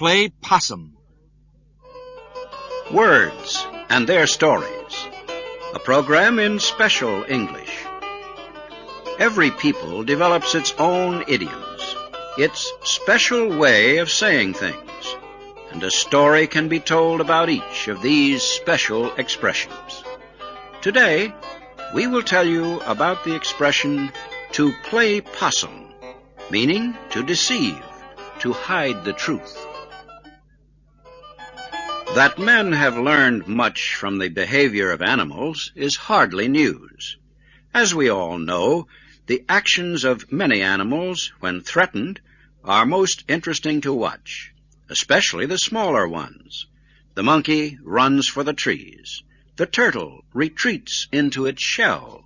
Play Possum. Words and Their Stories, a program in special English. Every people develops its own idioms, its special way of saying things, and a story can be told about each of these special expressions. Today, we will tell you about the expression to play possum, meaning to deceive, to hide the truth. That men have learned much from the behavior of animals is hardly news. As we all know, the actions of many animals, when threatened, are most interesting to watch, especially the smaller ones. The monkey runs for the trees. The turtle retreats into its shell.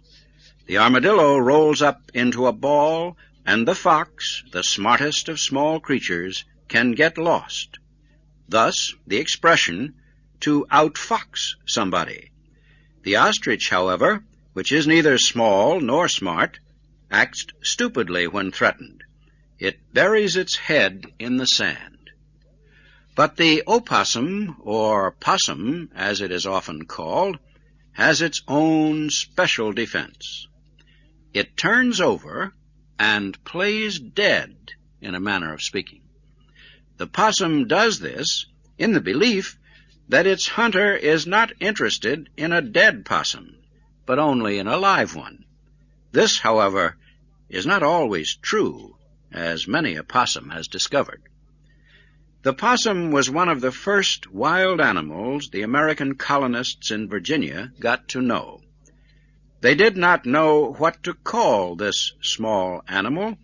The armadillo rolls up into a ball, and the fox, the smartest of small creatures, can get lost. Thus, the expression, to outfox somebody. The ostrich, however, which is neither small nor smart, acts stupidly when threatened. It buries its head in the sand. But the opossum, or possum, as it is often called, has its own special defense. It turns over and plays dead, in a manner of speaking. The possum does this in the belief that its hunter is not interested in a dead possum, but only in a live one. This, however, is not always true, as many a possum has discovered. The possum was one of the first wild animals the American colonists in Virginia got to know. They did not know what to call this small animal,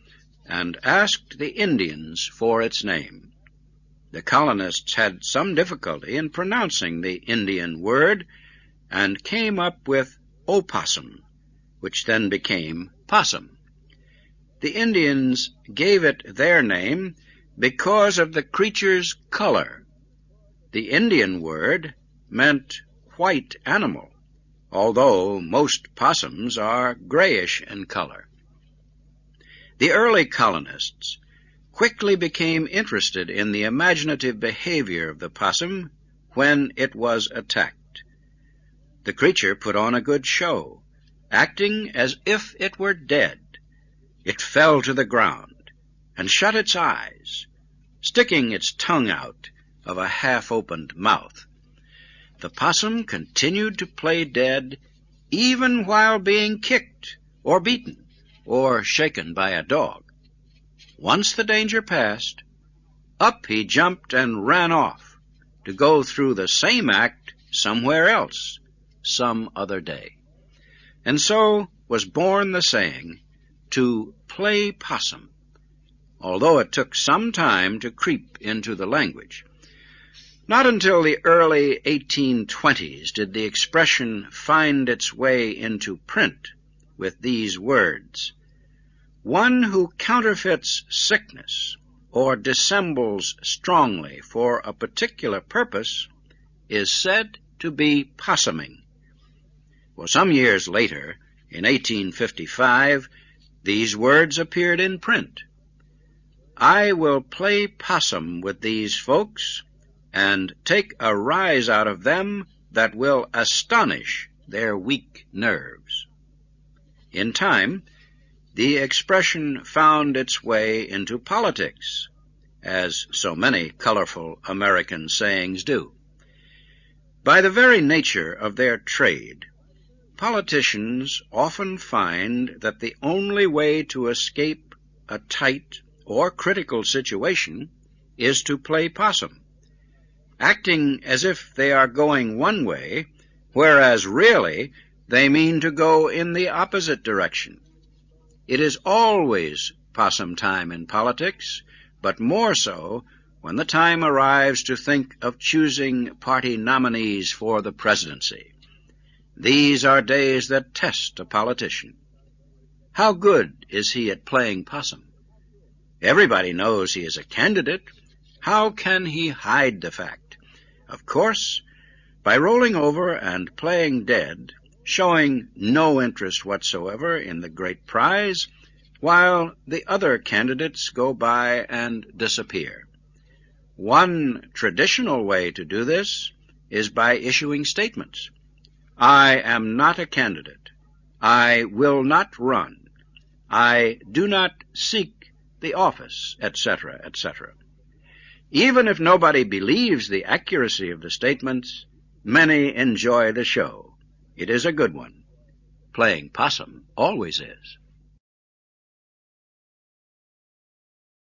and asked the Indians for its name. The colonists had some difficulty in pronouncing the Indian word, and came up with opossum, which then became possum. The Indians gave it their name because of the creature's color. The Indian word meant white animal, although most possums are grayish in color. The early colonists quickly became interested in the imaginative behavior of the possum when it was attacked. The creature put on a good show, acting as if it were dead. It fell to the ground and shut its eyes, sticking its tongue out of a half-opened mouth. The possum continued to play dead even while being kicked or beaten or shaken by a dog. Once the danger passed, up he jumped and ran off to go through the same act somewhere else, some other day. And so was born the saying, to play possum, although it took some time to creep into the language. Not until the early 1820s did the expression find its way into print with these words: one who counterfeits sickness or dissembles strongly for a particular purpose is said to be possuming. Well, some years later, in 1855, these words appeared in print. I will play possum with these folks and take a rise out of them that will astonish their weak nerves. In time, the expression found its way into politics, as so many colorful American sayings do. By the very nature of their trade, politicians often find that the only way to escape a tight or critical situation is to play possum, acting as if they are going one way, whereas really they mean to go in the opposite direction. It is always possum time in politics, but more so when the time arrives to think of choosing party nominees for the presidency. These are days that test a politician. How good is he at playing possum? Everybody knows he is a candidate. How can he hide the fact? Of course, by rolling over and playing dead, showing no interest whatsoever in the great prize, while the other candidates go by and disappear. One traditional way to do this is by issuing statements. I am not a candidate. I will not run. I do not seek the office, etc., etc. Even if nobody believes the accuracy of the statements, many enjoy the show. It is a good one. Playing possum always is.